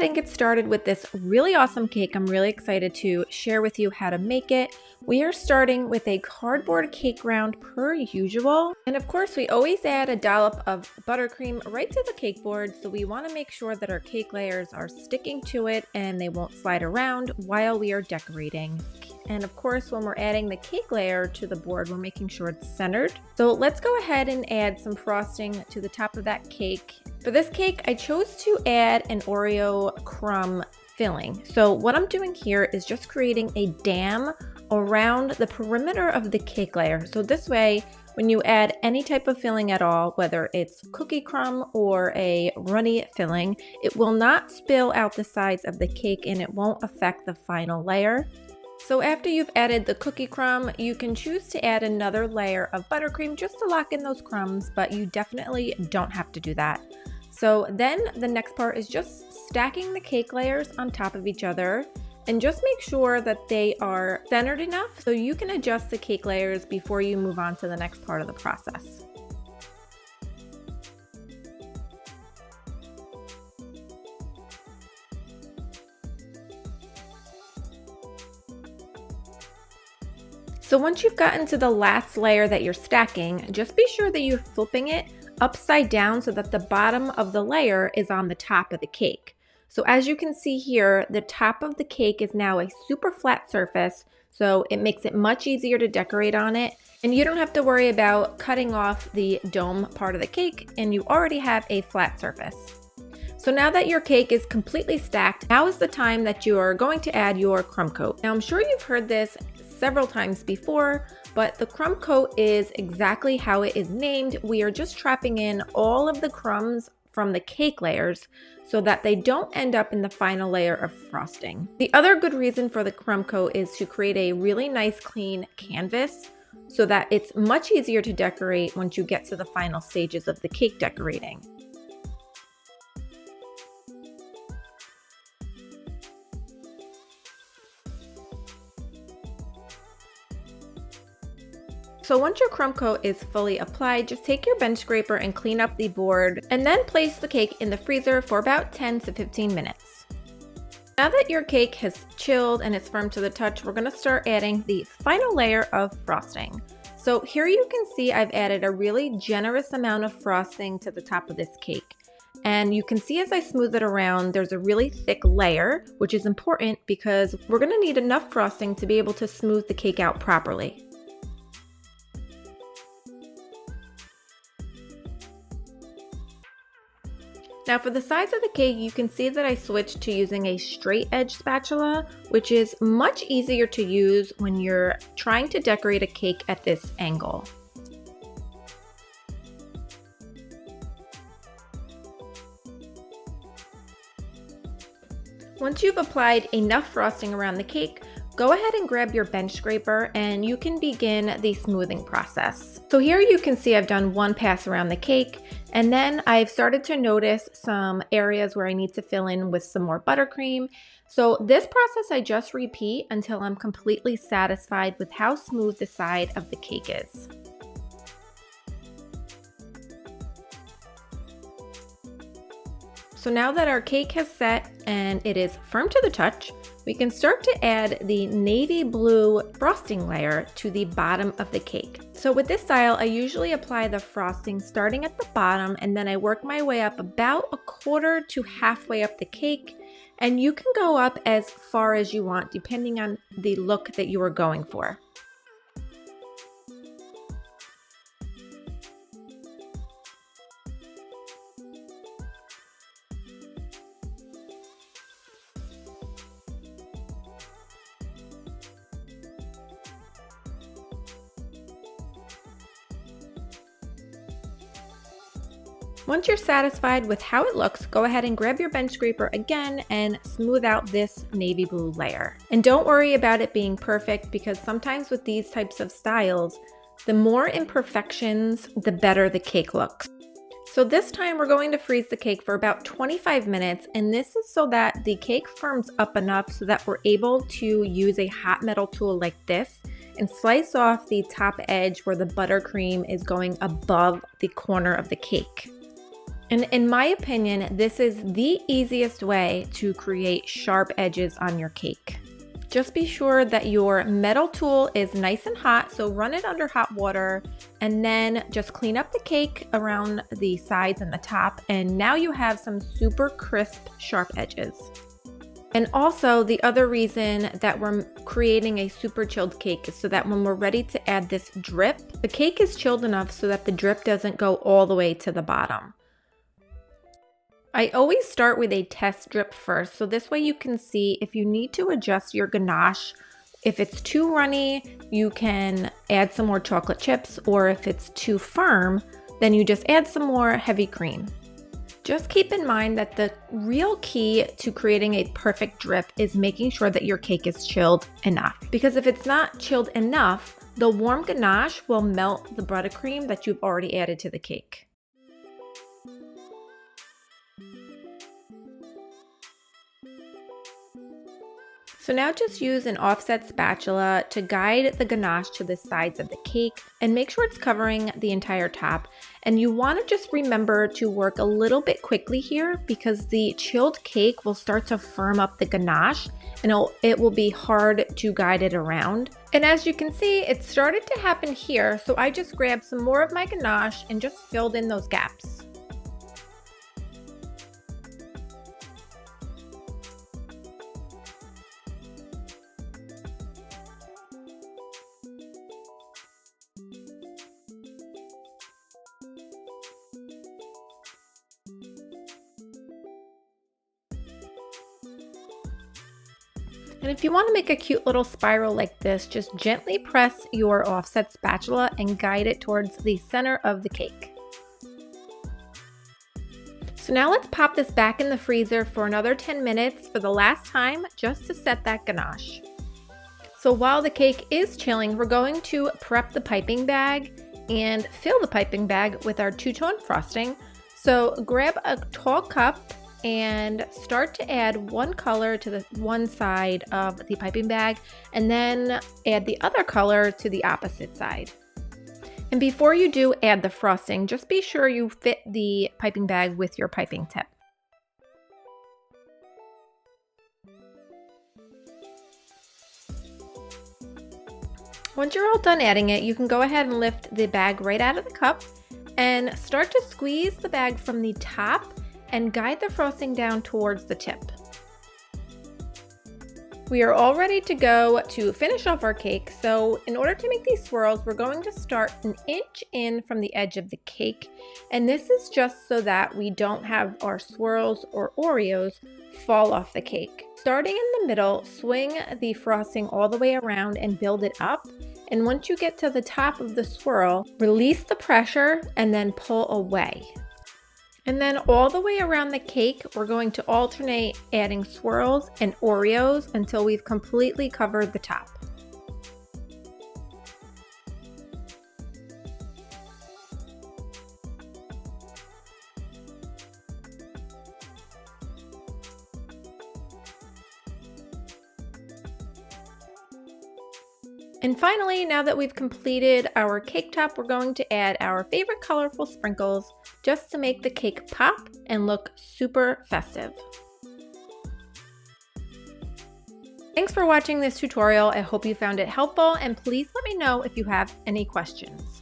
ahead and get started with this really awesome cake. I'm really excited to share with you how to make it. We are starting with a cardboard cake round per usual. And of course, we always add a dollop of buttercream right to the cake board. So we want to make sure that our cake layers are sticking to it and they won't slide around while we are decorating. And of course, when we're adding the cake layer to the board, we're making sure it's centered. So let's go ahead and add some frosting to the top of that cake. For this cake, I chose to add an Oreo crumb filling. So what I'm doing here is just creating a dam around the perimeter of the cake layer. So this way, when you add any type of filling at all, whether it's cookie crumb or a runny filling, it will not spill out the sides of the cake and it won't affect the final layer. So after you've added the cookie crumb, you can choose to add another layer of buttercream just to lock in those crumbs, but you definitely don't have to do that. So then the next part is just stacking the cake layers on top of each other, and just make sure that they are centered enough so you can adjust the cake layers before you move on to the next part of the process. So once you've gotten to the last layer that you're stacking, just be sure that you're flipping it upside down so that the bottom of the layer is on the top of the cake. So as you can see here, the top of the cake is now a super flat surface, so it makes it much easier to decorate on it. And you don't have to worry about cutting off the dome part of the cake, and you already have a flat surface. So now that your cake is completely stacked, now is the time that you are going to add your crumb coat. Now I'm sure you've heard this several times before, but the crumb coat is exactly how it is named. We are just trapping in all of the crumbs from the cake layers so that they don't end up in the final layer of frosting. The other good reason for the crumb coat is to create a really nice clean canvas so that it's much easier to decorate once you get to the final stages of the cake decorating. So once your crumb coat is fully applied, just take your bench scraper and clean up the board, and then place the cake in the freezer for about 10 to 15 minutes. Now that your cake has chilled and it's firm to the touch, we're going to start adding the final layer of frosting. So here you can see I've added a really generous amount of frosting to the top of this cake. And you can see as I smooth it around, there's a really thick layer, which is important because we're going to need enough frosting to be able to smooth the cake out properly. Now for the sides of the cake, you can see that I switched to using a straight edge spatula, which is much easier to use when you're trying to decorate a cake at this angle. Once you've applied enough frosting around the cake, go ahead and grab your bench scraper and you can begin the smoothing process. So here you can see I've done one pass around the cake, and then I've started to notice some areas where I need to fill in with some more buttercream. So this process I just repeat until I'm completely satisfied with how smooth the side of the cake is. So now that our cake has set and it is firm to the touch, we can start to add the navy blue frosting layer to the bottom of the cake. So with this style, I usually apply the frosting starting at the bottom, and then I work my way up about a quarter to halfway up the cake. And you can go up as far as you want depending on the look that you are going for. Once you're satisfied with how it looks, go ahead and grab your bench scraper again and smooth out this navy blue layer. And don't worry about it being perfect, because sometimes with these types of styles, the more imperfections, the better the cake looks. So this time we're going to freeze the cake for about 25 minutes, and this is so that the cake firms up enough so that we're able to use a hot metal tool like this and slice off the top edge where the buttercream is going above the corner of the cake. And in my opinion, this is the easiest way to create sharp edges on your cake. Just be sure that your metal tool is nice and hot, so run it under hot water and then just clean up the cake around the sides and the top, and now you have some super crisp, sharp edges. And also, the other reason that we're creating a super chilled cake is so that when we're ready to add this drip, the cake is chilled enough so that the drip doesn't go all the way to the bottom. I always start with a test drip first, so this way you can see if you need to adjust your ganache. If it's too runny, you can add some more chocolate chips, or if it's too firm, then you just add some more heavy cream. Just keep in mind that the real key to creating a perfect drip is making sure that your cake is chilled enough. Because if it's not chilled enough, the warm ganache will melt the buttercream that you've already added to the cake. So now just use an offset spatula to guide the ganache to the sides of the cake and make sure it's covering the entire top. And you want to just remember to work a little bit quickly here because the chilled cake will start to firm up the ganache and it will be hard to guide it around. And as you can see, it started to happen here. So I just grabbed some more of my ganache and just filled in those gaps. And if you want to make a cute little spiral like this, just gently press your offset spatula and guide it towards the center of the cake. So now let's pop this back in the freezer for another 10 minutes for the last time, just to set that ganache. So while the cake is chilling, we're going to prep the piping bag and fill the piping bag with our two-tone frosting. So grab a tall cup and start to add one color to the one side of the piping bag and then add the other color to the opposite side. And before you do add the frosting, just be sure you fit the piping bag with your piping tip. Once you're all done adding it, you can go ahead and lift the bag right out of the cup and start to squeeze the bag from the top and guide the frosting down towards the tip. We are all ready to go to finish off our cake. So in order to make these swirls, we're going to start an inch in from the edge of the cake. And this is just so that we don't have our swirls or Oreos fall off the cake. Starting in the middle, swing the frosting all the way around and build it up. And once you get to the top of the swirl, release the pressure and then pull away. And then all the way around the cake, we're going to alternate adding swirls and Oreos until we've completely covered the top. And finally, now that we've completed our cake top, we're going to add our favorite colorful sprinkles just to make the cake pop and look super festive. Thanks for watching this tutorial. I hope you found it helpful, and please let me know if you have any questions.